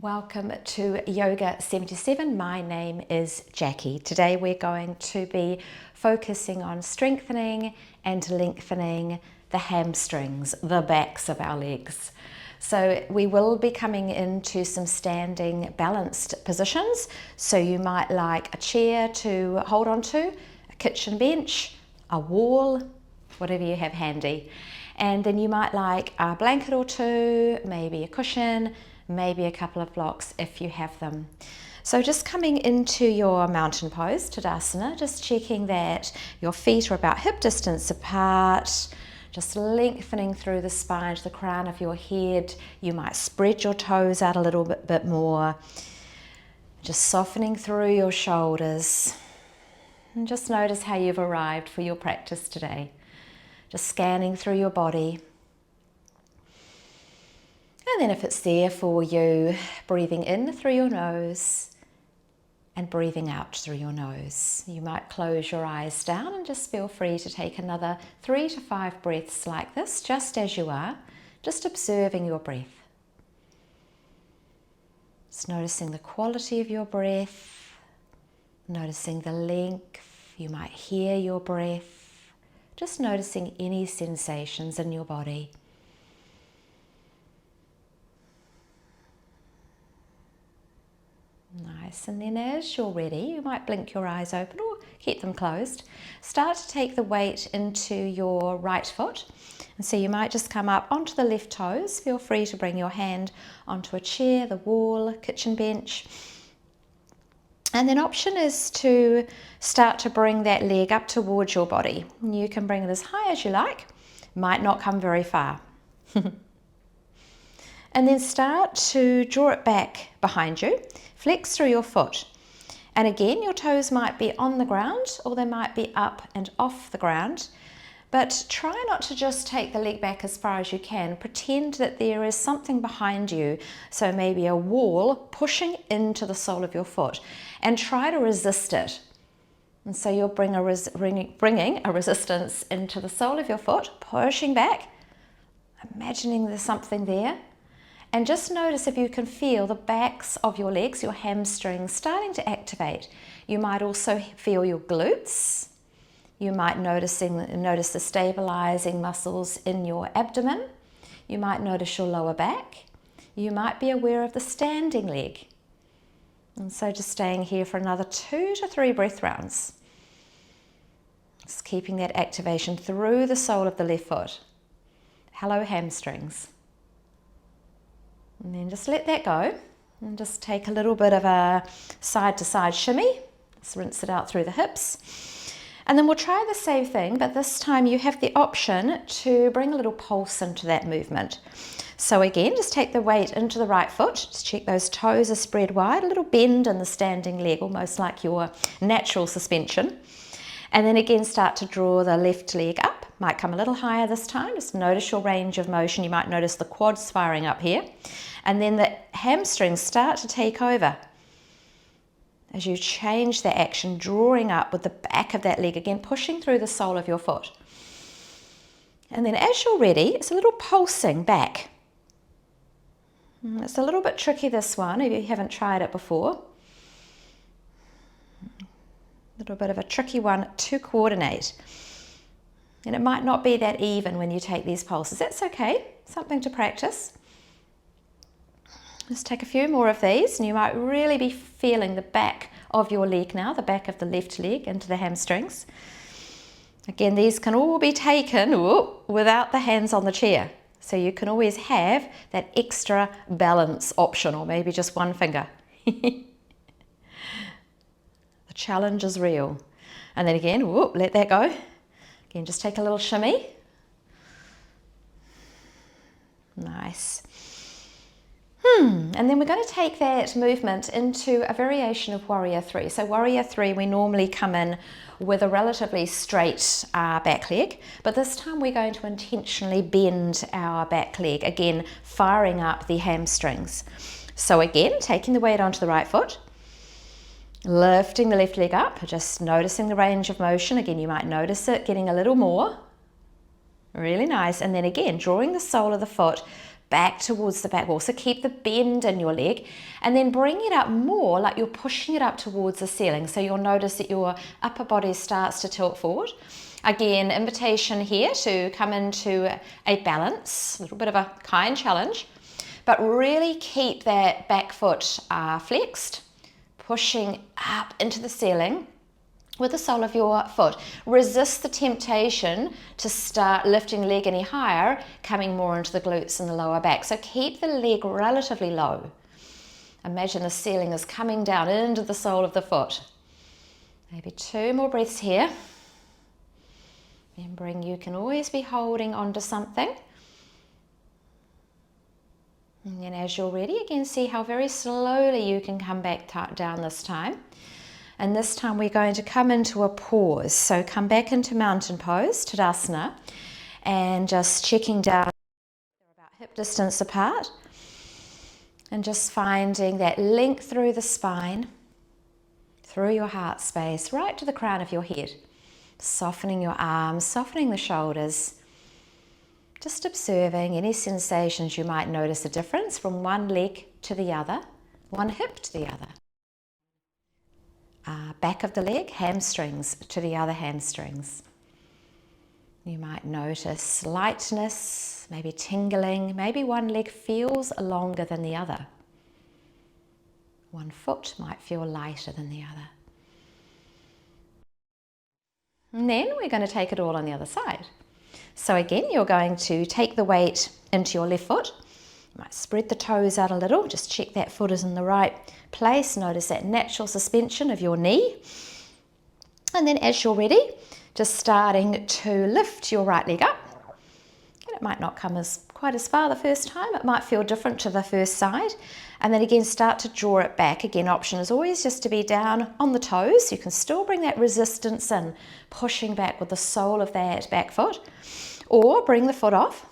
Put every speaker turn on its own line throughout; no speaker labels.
Welcome to Yoga 77. My name is Jackie. Today we're going to be focusing on strengthening and lengthening the hamstrings, the backs of our legs. So we will be coming into some standing balanced positions. So you might like a chair to hold on to, a kitchen bench, a wall, whatever you have handy. And then you might like a blanket or two, maybe a cushion, maybe a couple of blocks if you have them. So just coming into your mountain pose, Tadasana, just checking that your feet are about hip distance apart, just lengthening through the spine to the crown of your head. You might spread your toes out a little bit more, just softening through your shoulders. And just notice how you've arrived for your practice today. Just scanning through your body. And then if it's there for you, breathing in through your nose and breathing out through your nose. You might close your eyes down and just feel free to take another 3 to 5 breaths like this, just as you are, just observing your breath. Just noticing the quality of your breath, noticing the length. You might hear your breath, just noticing any sensations in your body. Nice, and then as you're ready, you might blink your eyes open or keep them closed. Start to take the weight into your right foot. And so you might just come up onto the left toes. Feel free to bring your hand onto a chair, the wall, kitchen bench. And then option is to start to bring that leg up towards your body. You can bring it as high as you like. Might not come very far. And then start to draw it back behind you. Flex through your foot. And again, your toes might be on the ground or they might be up and off the ground. But try not to just take the leg back as far as you can. Pretend that there is something behind you. So maybe a wall pushing into the sole of your foot. And try to resist it. And so you'll bringing a resistance into the sole of your foot, pushing back, imagining there's something there. And just notice if you can feel the backs of your legs, your hamstrings starting to activate. You might also feel your glutes. You might notice the stabilizing muscles in your abdomen. You might notice your lower back. You might be aware of the standing leg. And so just staying here for another 2 to 3 breath rounds. Just keeping that activation through the sole of the left foot. Hello, hamstrings. And then just let that go and just take a little bit of a side to side shimmy. Just rinse it out through the hips. And then we'll try the same thing, but this time you have the option to bring a little pulse into that movement. So again, just take the weight into the right foot. Just check those toes are spread wide, a little bend in the standing leg, almost like your natural suspension. And then again, start to draw the left leg up. Might come a little higher this time. Just notice your range of motion. You might notice the quads firing up here. And then the hamstrings start to take over. As you change the action, drawing up with the back of that leg again, pushing through the sole of your foot. And then as you're ready, it's a little pulsing back. It's a little bit tricky, this one, if you haven't tried it before. A little bit of a tricky one to coordinate. And it might not be that even when you take these pulses. That's okay, something to practice. Just take a few more of these and you might really be feeling the back of your leg now, the back of the left leg into the hamstrings. Again, these can all be taken without the hands on the chair. So you can always have that extra balance option, or maybe just one finger. The challenge is real. And then again, let that go. Again, just take a little shimmy. Nice. And then we're going to take that movement into a variation of Warrior 3. So Warrior 3, we normally come in with a relatively straight back leg, but this time we're going to intentionally bend our back leg, again, firing up the hamstrings. So again, taking the weight onto the right foot, lifting the left leg up, just noticing the range of motion. Again, you might notice it getting a little more. Really nice. And then again, drawing the sole of the foot back towards the back wall. So keep the bend in your leg and then bring it up more like you're pushing it up towards the ceiling. So you'll notice that your upper body starts to tilt forward. Again, invitation here to come into a balance, a little bit of a kind challenge, but really keep that back foot flexed, pushing up into the ceiling with the sole of your foot. Resist the temptation to start lifting the leg any higher, coming more into the glutes and the lower back. So keep the leg relatively low. Imagine the ceiling is coming down into the sole of the foot. Maybe 2 more breaths here. Remembering you can always be holding onto something. And then as you're ready, again, see how very slowly you can come back down this time. And this time we're going to come into a pause. So come back into mountain pose, Tadasana, and just checking down. They're about hip distance apart. And just finding that length through the spine, through your heart space, right to the crown of your head. Softening your arms, softening the shoulders. Just observing any sensations you might notice a difference from one leg to the other, one hip to the other. Back of the leg, hamstrings to the other hamstrings. You might notice lightness, maybe tingling, maybe one leg feels longer than the other. One foot might feel lighter than the other. And then we're going to take it all on the other side. So again, you're going to take the weight into your left foot. You might spread the toes out a little, just check that foot is in the right place. Notice that natural suspension of your knee. And then as you're ready, just starting to lift your right leg up. And it might not come quite as far the first time. It might feel different to the first side. And then again, start to draw it back. Again, option is always just to be down on the toes. You can still bring that resistance in, pushing back with the sole of that back foot. Or bring the foot off.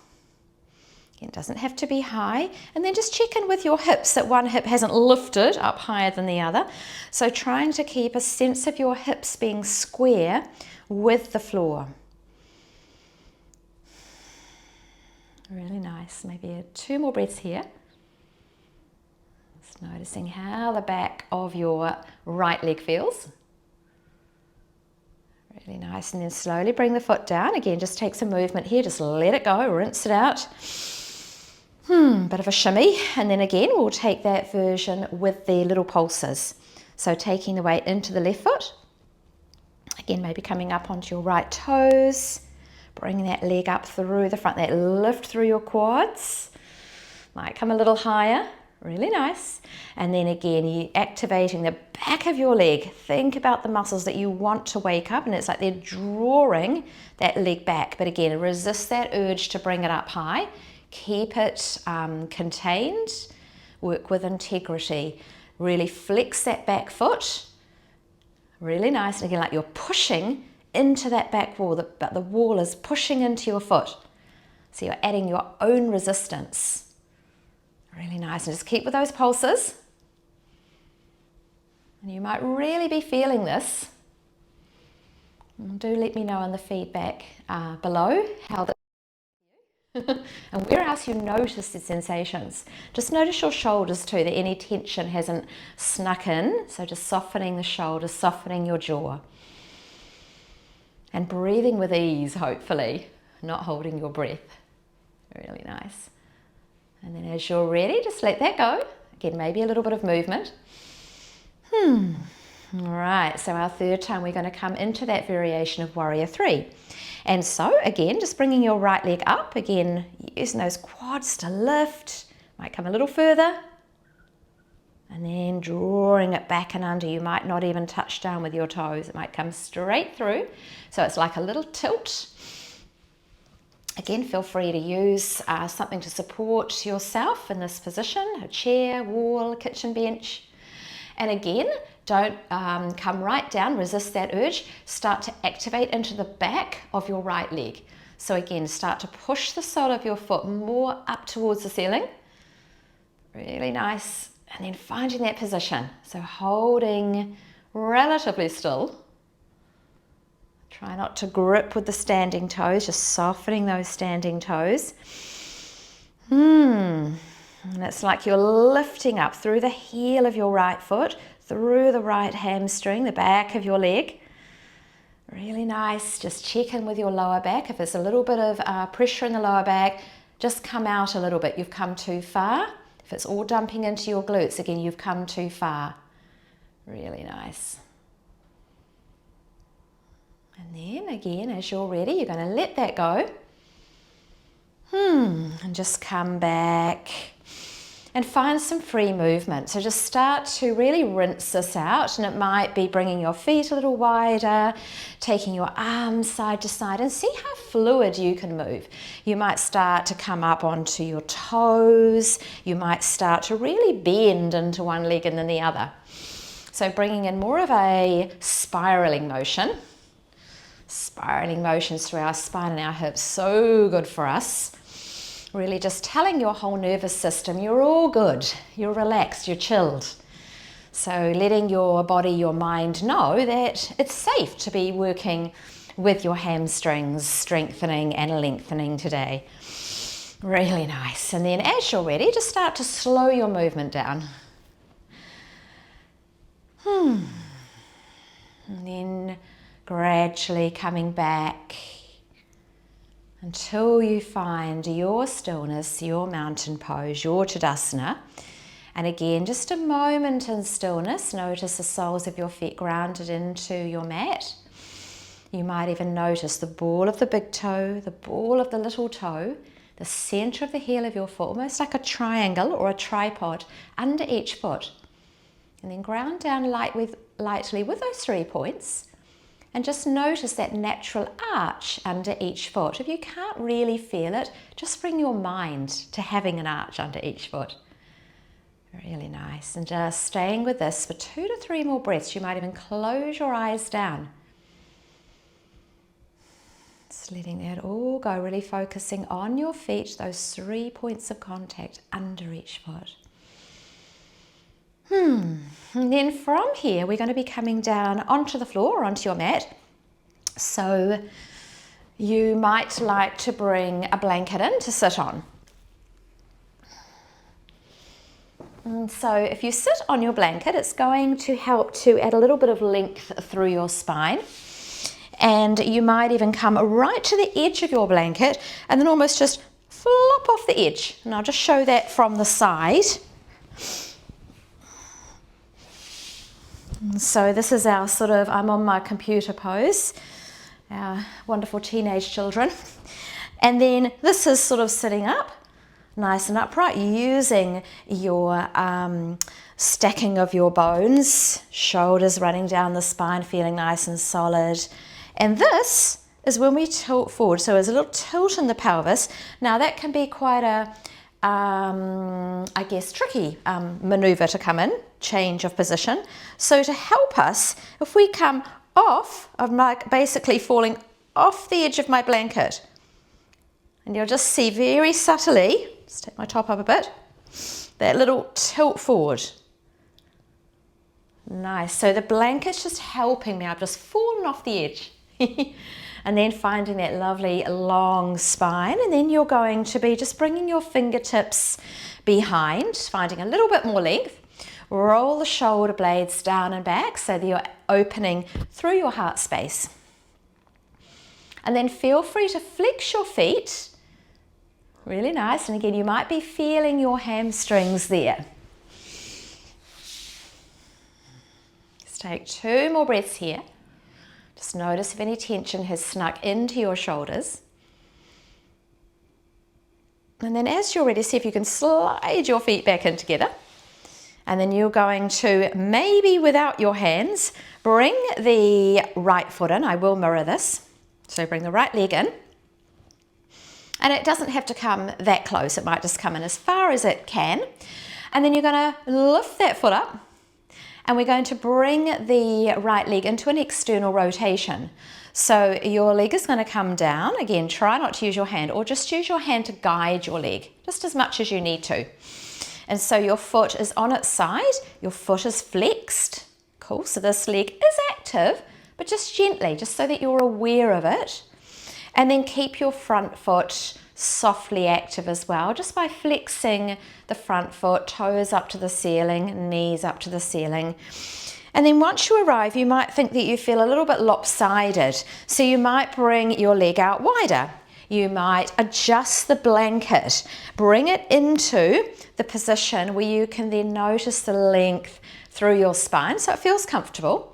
Again, it doesn't have to be high. And then just check in with your hips that one hip hasn't lifted up higher than the other. So trying to keep a sense of your hips being square with the floor. Really nice. Maybe 2 more breaths here. Just noticing how the back of your right leg feels. Really nice. And then slowly bring the foot down. Again, just take some movement here. Just let it go. Rinse it out. Bit of a shimmy. And then again, we'll take that version with the little pulses. So taking the weight into the left foot. Again, maybe coming up onto your right toes. Bringing that leg up through the front. That lift through your quads. Might come a little higher. Really nice. And then again, you activating the back of your leg. Think about the muscles that you want to wake up, and it's like they're drawing that leg back. But again, resist that urge to bring it up high. Keep it contained. Work with integrity. Really flex that back foot. Really nice. And again, like you're pushing into that back wall, but the wall is pushing into your foot. So you're adding your own resistance. Really nice. And just keep with those pulses. And you might really be feeling this. And do let me know in the feedback below how that and where else you notice the sensations. Just notice your shoulders too, that any tension hasn't snuck in. So just softening the shoulders, softening your jaw. And breathing with ease, hopefully, not holding your breath. Really nice. And then as you're ready, just let that go. Again, maybe a little bit of movement. All right, so our third time we're going to come into that variation of Warrior 3. And so again, just bringing your right leg up. Again, using those quads to lift. Might come a little further. And then drawing it back and under. You might not even touch down with your toes. It might come straight through. So it's like a little tilt. Again, feel free to use something to support yourself in this position. A chair, wall, a kitchen bench. And again, don't come right down. Resist that urge. Start to activate into the back of your right leg. So again, start to push the sole of your foot more up towards the ceiling. Really nice. And then finding that position. So holding relatively still. Try not to grip with the standing toes, just softening those standing toes. And it's like you're lifting up through the heel of your right foot, through the right hamstring, the back of your leg. Really nice. Just check in with your lower back. If there's a little bit of pressure in the lower back, just come out a little bit. You've come too far. If it's all dumping into your glutes, again, you've come too far. Really nice. And then again, as you're ready, you're going to let that go. And just come back and find some free movement. So just start to really rinse this out, and it might be bringing your feet a little wider, taking your arms side to side, and see how fluid you can move. You might start to come up onto your toes. You might start to really bend into one leg and then the other. So bringing in more of a spiraling motion. Spiraling motions through our spine and our hips, so good for us. Really just telling your whole nervous system you're all good, you're relaxed, you're chilled. So letting your body, your mind know that it's safe to be working with your hamstrings, strengthening and lengthening today. Really nice. And then as you're ready, just start to slow your movement down. And then gradually coming back until you find your stillness, your mountain pose, your Tadasana. And again, just a moment in stillness. Notice the soles of your feet grounded into your mat. You might even notice the ball of the big toe, the ball of the little toe, the center of the heel of your foot, almost like a triangle or a tripod under each foot. And then ground down lightly with those 3 points. And just notice that natural arch under each foot. If you can't really feel it, just bring your mind to having an arch under each foot. Really nice. And just staying with this for 2 to 3 more breaths. You might even close your eyes down. Just letting that all go, really focusing on your feet, those 3 points of contact under each foot. And then from here, we're going to be coming down onto the floor or onto your mat. So you might like to bring a blanket in to sit on. And so if you sit on your blanket, it's going to help to add a little bit of length through your spine. And you might even come right to the edge of your blanket and then almost just flop off the edge. And I'll just show that from the side. So this is our sort of, I'm on my computer pose, our wonderful teenage children. And then this is sort of sitting up, nice and upright, using your stacking of your bones, shoulders running down the spine, feeling nice and solid. And this is when we tilt forward. So there's a little tilt in the pelvis. Now that can be quite a I guess tricky maneuver to come in, change of position. So to help us, if we come off, I'm like basically falling off the edge of my blanket, and you'll just see very subtly, just take my top up a bit, that little tilt forward. Nice, so the blanket's just helping me, I've just fallen off the edge. And then finding that lovely long spine, and then you're going to be just bringing your fingertips behind, finding a little bit more length. Roll the shoulder blades down and back so that you're opening through your heart space. And then feel free to flex your feet. Really nice. And again, you might be feeling your hamstrings there. Just take 2 more breaths here. Just notice if any tension has snuck into your shoulders. And then as you're ready, see if you can slide your feet back in together. And then you're going to, maybe without your hands, bring the right foot in. I will mirror this. So bring the right leg in. And it doesn't have to come that close. It might just come in as far as it can. And then you're going to lift that foot up. And we're going to bring the right leg into an external rotation. So your leg is going to come down. Again, try not to use your hand, or just use your hand to guide your leg, just as much as you need to. And so your foot is on its side, your foot is flexed. Cool, so this leg is active, but just gently, just so that you're aware of it. And then keep your front foot softly active as well, just by flexing the front foot, toes up to the ceiling, knees up to the ceiling. And then once you arrive, you might think that you feel a little bit lopsided. So you might bring your leg out wider. You might adjust the blanket, bring it into the position where you can then notice the length through your spine so it feels comfortable.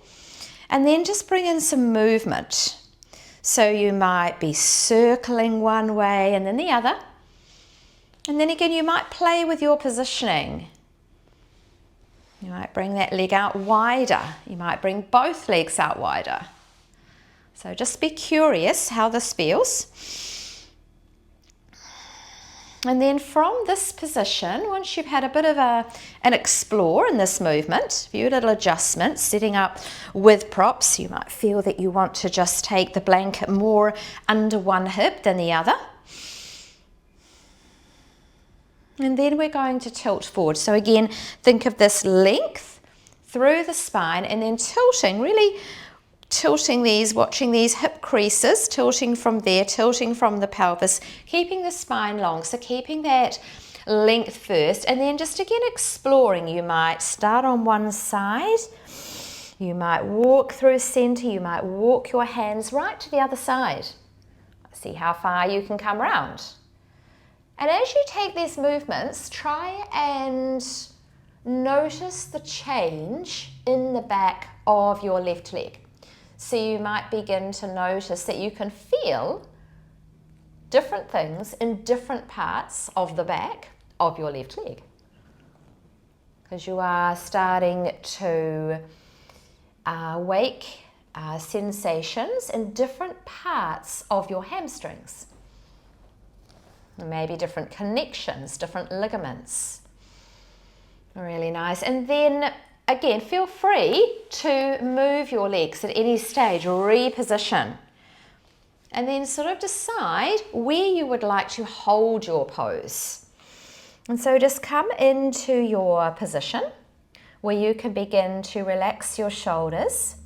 And then just bring in some movement. So you might be circling one way and then the other. And then again, you might play with your positioning. You might bring that leg out wider. You might bring both legs out wider. So just be curious how this feels. And then from this position, once you've had a bit of an explore in this movement, a few little adjustments, setting up with props, you might feel that you want to just take the blanket more under one hip than the other. And then we're going to tilt forward. So again, think of this length through the spine and then tilting, really tilting these, watching these hip creases, tilting from there, tilting from the pelvis, keeping the spine long. So keeping that length first and then just again exploring. You might start on one side. You might walk through center. You might walk your hands right to the other side. See how far you can come around. And as you take these movements, try and notice the change in the back of your left leg. So you might begin to notice that you can feel different things in different parts of the back of your left leg. Because you are starting to wake sensations in different parts of your hamstrings. Maybe different connections, different ligaments. Really nice. And then again, feel free to move your legs at any stage, reposition. And then sort of decide where you would like to hold your pose. And so just come into your position where you can begin to relax your shoulders.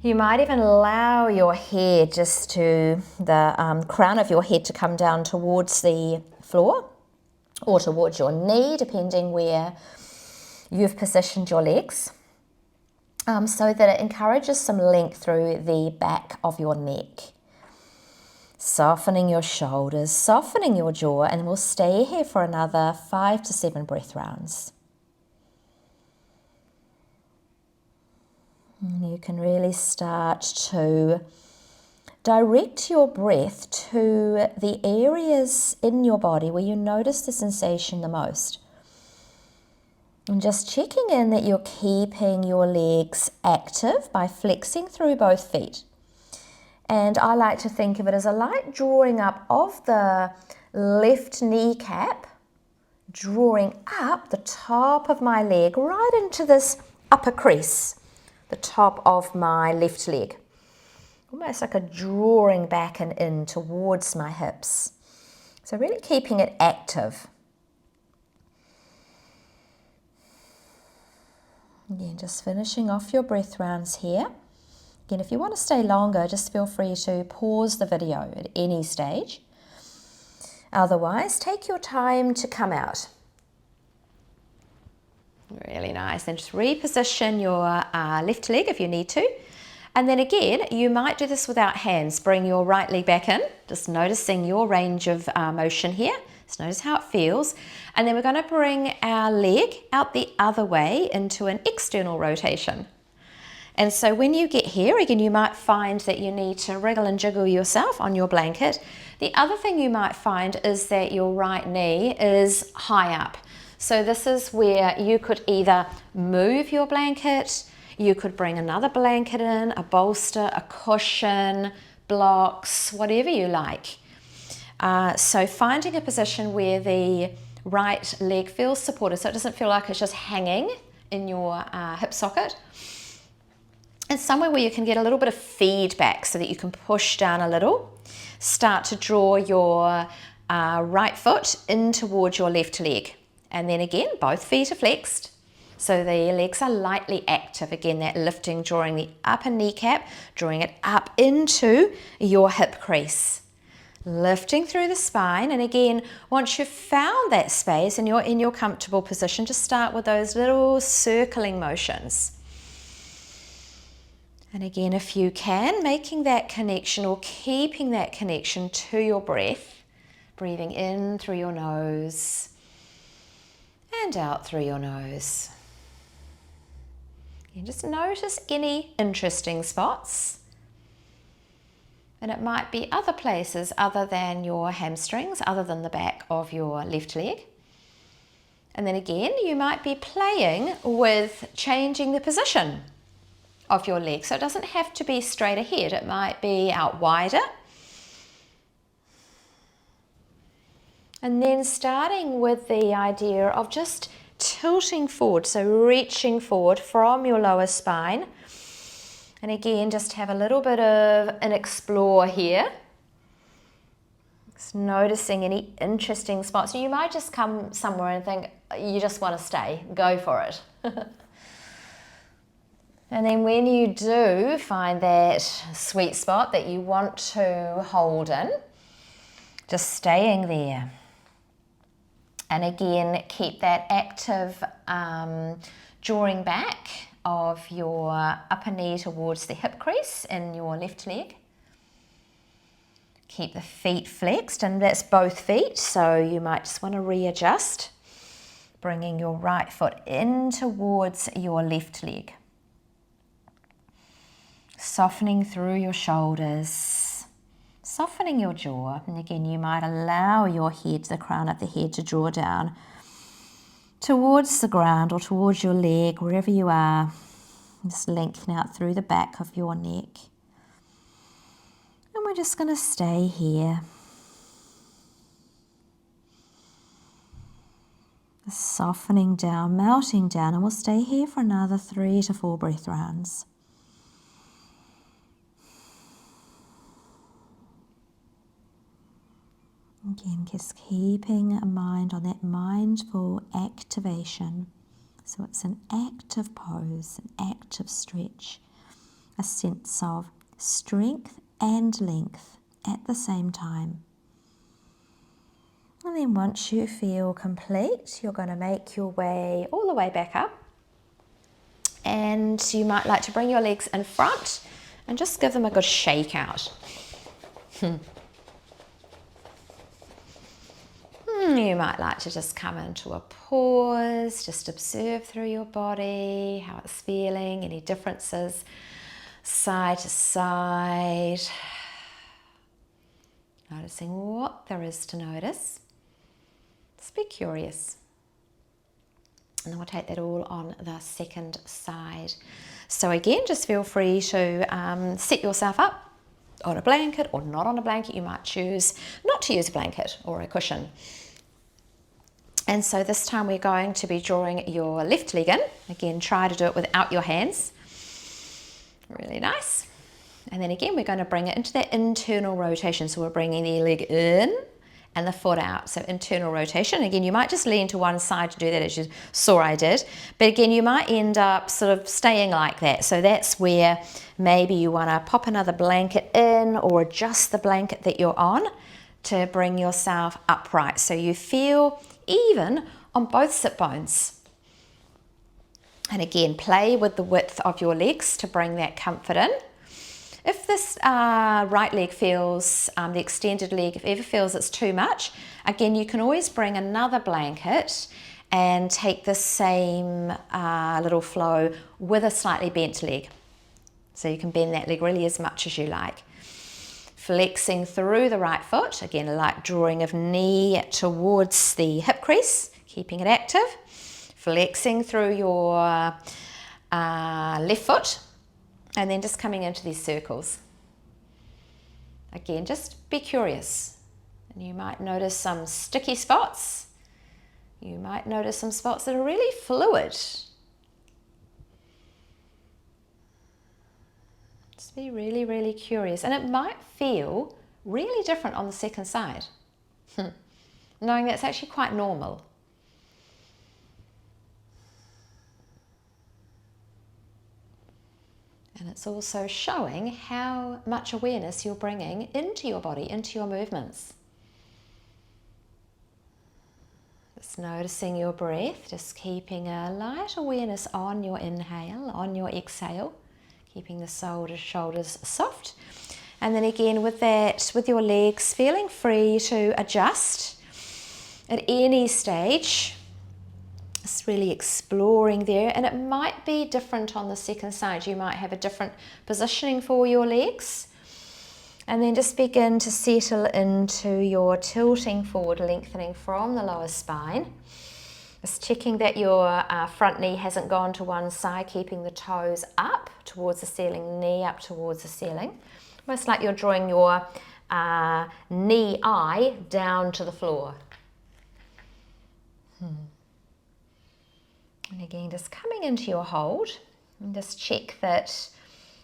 You might even allow your head just to, the crown of your head to come down towards the floor or towards your knee, depending where you've positioned your legs, so that it encourages some length through the back of your neck. Softening your shoulders, softening your jaw, and we'll stay here for another 5 to 7 breath rounds. And you can really start to direct your breath to the areas in your body where you notice the sensation the most. And just checking in that you're keeping your legs active by flexing through both feet. And I like to think of it as a light drawing up of the left kneecap, drawing up the top of my leg right into this upper crease, the top of my left leg. Almost like a drawing back and in towards my hips. So really keeping it active. Again, just finishing off your breath rounds here. Again, if you want to stay longer, just feel free to pause the video at any stage. Otherwise, take your time to come out. Really nice. And just reposition your left leg if you need to. And then again, you might do this without hands. Bring your right leg back in, just noticing your range of motion here. Just notice how it feels. And then we're going to bring our leg out the other way into an external rotation. And so when you get here, again, you might find that you need to wriggle and jiggle yourself on your blanket. The other thing you might find is that your right knee is high up. So this is where you could either move your blanket, you could bring another blanket in, a bolster, a cushion, blocks, whatever you like. So finding a position where the right leg feels supported, so it doesn't feel like it's just hanging in your hip socket. And somewhere where you can get a little bit of feedback so that you can push down a little. Start to draw your right foot in towards your left leg. And then again, both feet are flexed. So the legs are lightly active. Again, that lifting, drawing the upper kneecap, drawing it up into your hip crease. Lifting through the spine, and again, once you've found that space and you're in your comfortable position, just start with those little circling motions. And again, if you can, making that connection or keeping that connection to your breath, breathing in through your nose and out through your nose. And just notice any interesting spots. And it might be other places other than your hamstrings, other than the back of your left leg. And then again, you might be playing with changing the position of your leg. So it doesn't have to be straight ahead. It might be out wider. And then starting with the idea of just tilting forward, so reaching forward from your lower spine. And again, just have a little bit of an explore here. Just noticing any interesting spots. You might just come somewhere and think you just want to stay. Go for it. And then when you do find that sweet spot that you want to hold in, just staying there. And again, keep that active drawing back of your upper knee towards the hip crease in your left leg. Keep the feet flexed, and that's both feet, so you might just want to readjust, bringing your right foot in towards your left leg. Softening through your shoulders, softening your jaw, and again you might allow your head, the crown of the head, to draw down towards the ground or towards your leg, wherever you are. Just lengthen out through the back of your neck. And we're just going to stay here. Softening down, melting down, and we'll stay here for another 3 to 4 breath rounds. Again, just keeping a mind on that mindful activation. So it's an active pose, an active stretch, a sense of strength and length at the same time. And then once you feel complete, you're going to make your way all the way back up. And you might like to bring your legs in front and just give them a good shake out. You might like to just come into a pause, just observe through your body, how it's feeling, any differences side to side. Noticing what there is to notice. Just be curious. And then we'll take that all on the second side. So again, just feel free to set yourself up on a blanket or not on a blanket. You might choose not to use a blanket or a cushion. And so this time we're going to be drawing your left leg in. Again, try to do it without your hands. Really nice. And then again, we're going to bring it into that internal rotation. So we're bringing the leg in and the foot out. So internal rotation. Again, you might just lean to one side to do that, as you saw I did. But again, you might end up sort of staying like that. So that's where maybe you want to pop another blanket in or adjust the blanket that you're on to bring yourself upright. So you feel even on both sit bones. And again, play with the width of your legs to bring that comfort in. If this right leg feels, the extended leg, if ever feels it's too much, again, you can always bring another blanket and take the same little flow with a slightly bent leg. So you can bend that leg really as much as you like. Flexing through the right foot, again, a light drawing of knee towards the hip crease, keeping it active. Flexing through your left foot, and then just coming into these circles. Again, just be curious. And you might notice some sticky spots. You might notice some spots that are really fluid. Just be really, really curious. And it might feel really different on the second side. Knowing that's actually quite normal. And it's also showing how much awareness you're bringing into your body, into your movements. Just noticing your breath, just keeping a light awareness on your inhale, on your exhale, keeping the shoulders soft. And then again with that, with your legs, feeling free to adjust at any stage. Just really exploring there, and it might be different on the second side. You might have a different positioning for your legs. And then just begin to settle into your tilting forward, lengthening from the lower spine. Just checking that your front knee hasn't gone to one side, keeping the toes up towards the ceiling, knee up towards the ceiling. Almost like you're drawing your knee eye down to the floor. And again, just coming into your hold, and just check that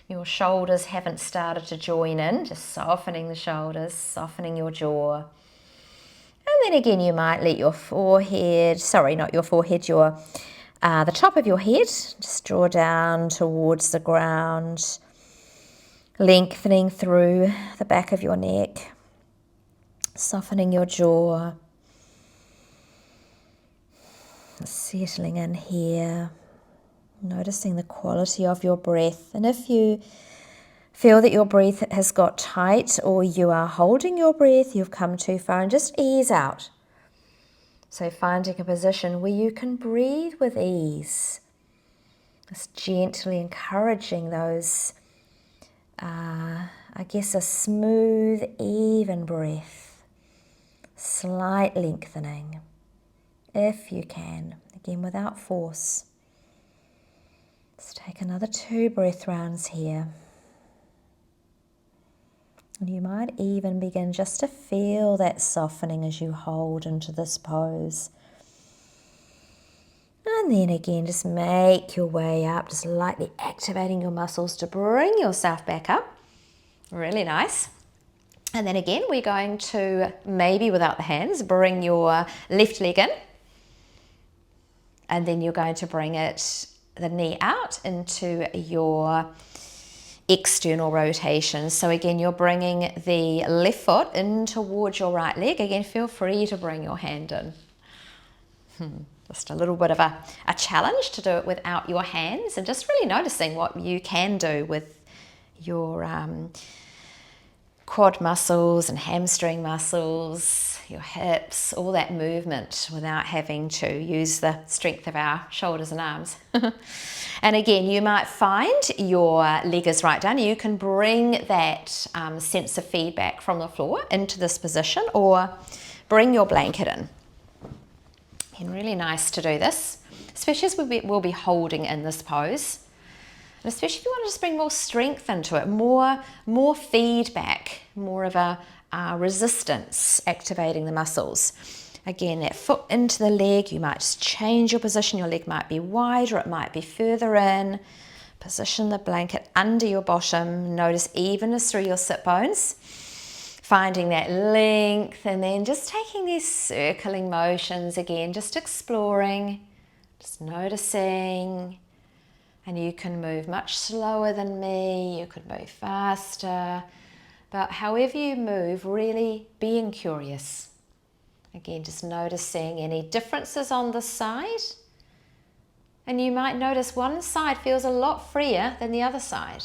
your shoulders haven't started to join in, just softening the shoulders, softening your jaw. And then again, you might let your forehead, the top of your head, just draw down towards the ground, lengthening through the back of your neck, softening your jaw. Settling in here, noticing the quality of your breath. And if you feel that your breath has got tight or you are holding your breath, you've come too far, and just ease out. So finding a position where you can breathe with ease, just gently encouraging those, a smooth, even breath, slight lengthening. If you can, again without force. Let's take another 2 breath rounds here. And you might even begin just to feel that softening as you hold into this pose. And then again, just make your way up, just lightly activating your muscles to bring yourself back up. Really nice. And then again, we're going to, maybe without the hands, bring your left leg in. And then you're going to bring the knee out into your external rotation. So again, you're bringing the left foot in towards your right leg. Again, feel free to bring your hand in. Just a little bit of a challenge to do it without your hands, and just really noticing what you can do with your quad muscles and hamstring muscles, your hips, all that movement without having to use the strength of our shoulders and arms. And again, you might find your leg is right down. You can bring that sense of feedback from the floor into this position, or bring your blanket in. And really nice to do this, especially as we'll be holding in this pose. And especially if you want to just bring more strength into it, more feedback, more of a resistance, activating the muscles. Again, that foot into the leg, you might just change your position. Your leg might be wider, it might be further in. Position the blanket under your bottom. Notice evenness through your sit bones. Finding that length, and then just taking these circling motions again, just exploring, just noticing. And you can move much slower than me, you could move faster, but however you move, really being curious. Again, just noticing any differences on the side. And you might notice one side feels a lot freer than the other side.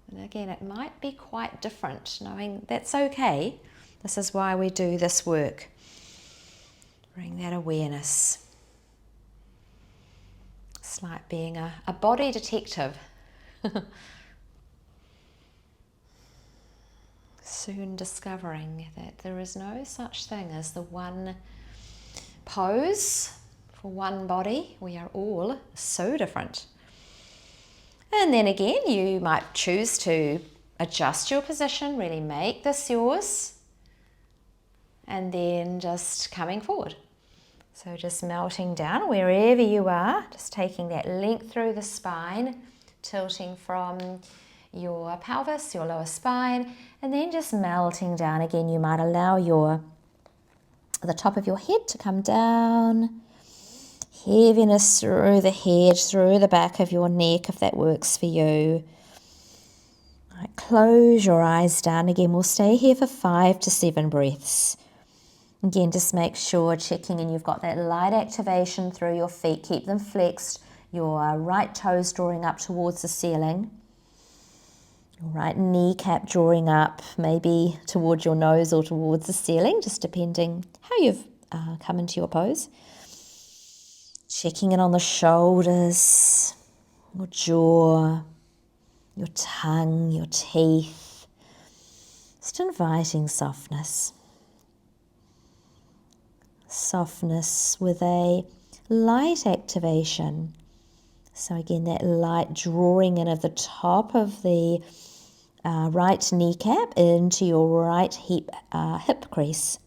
And again, it might be quite different, knowing that's okay. This is why we do this work. Bring that awareness. It's like being a body detective. Soon discovering that there is no such thing as the one pose for one body. We are all so different. And then again, you might choose to adjust your position, really make this yours, and then just coming forward. So just melting down wherever you are, just taking that length through the spine, tilting from your pelvis, your lower spine, and then just melting down. Again, you might allow the top of your head to come down, Heaviness through the head, through the back of your neck, if that works for you. Right, close your eyes down. Again, we'll stay here for 5 to 7 breaths. Again, just make sure, checking in, you've got that light activation through your feet. Keep them flexed. Your right toes drawing up towards the ceiling. Your right kneecap drawing up, maybe towards your nose or towards the ceiling, just depending how you've come into your pose. Checking in on the shoulders, your jaw, your tongue, your teeth. Just inviting softness. Softness with a light activation. So again, that light drawing in of the top of the right kneecap into your right hip crease.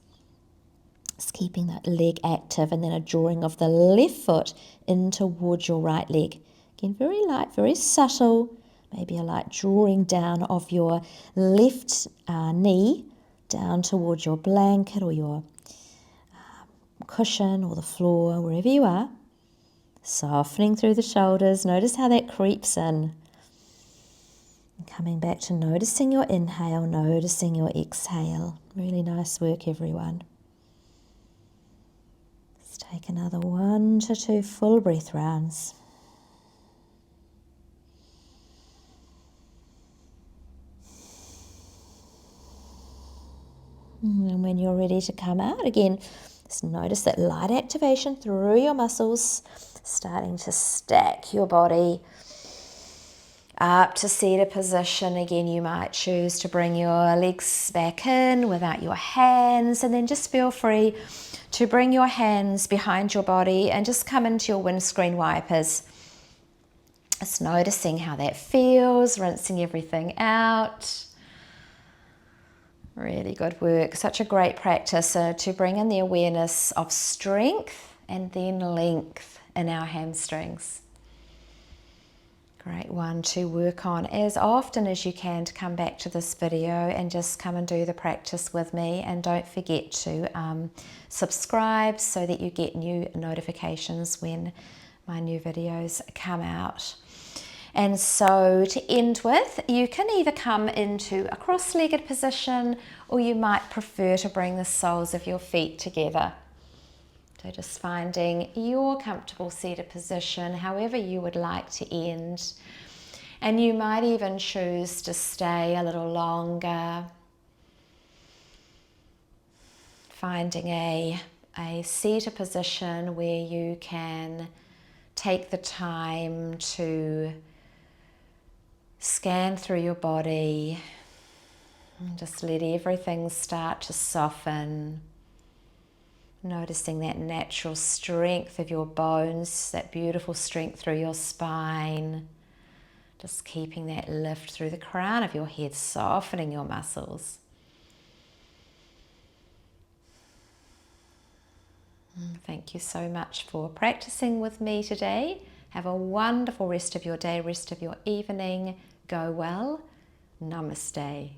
Just keeping that leg active, and then a drawing of the left foot in towards your right leg. Again, very light, very subtle. Maybe a light drawing down of your left knee down towards your blanket or your cushion or the floor, wherever you are. Softening through the shoulders. Notice how that creeps in. And coming back to noticing your inhale, noticing your exhale. Really nice work, everyone. Let's take another 1 to 2 full breath rounds. And when you're ready to come out, again, just notice that light activation through your muscles, starting to stack your body up to seated position. Again, you might choose to bring your legs back in without your hands, and then just feel free to bring your hands behind your body and just come into your windscreen wipers. Just noticing how that feels, rinsing everything out. Really good work. Such a great practice to bring in the awareness of strength and then length in our hamstrings. Great one to work on as often as you can, to come back to this video and just come and do the practice with me. And don't forget to subscribe so that you get new notifications when my new videos come out. And so to end with, you can either come into a cross-legged position, or you might prefer to bring the soles of your feet together. So just finding your comfortable seated position, however you would like to end. And you might even choose to stay a little longer, finding a seated position where you can take the time to scan through your body and just let everything start to soften. Noticing that natural strength of your bones, that beautiful strength through your spine. Just keeping that lift through the crown of your head, softening your muscles. Thank you so much for practicing with me today. Have a wonderful rest of your day, rest of your evening. Go well. Namaste.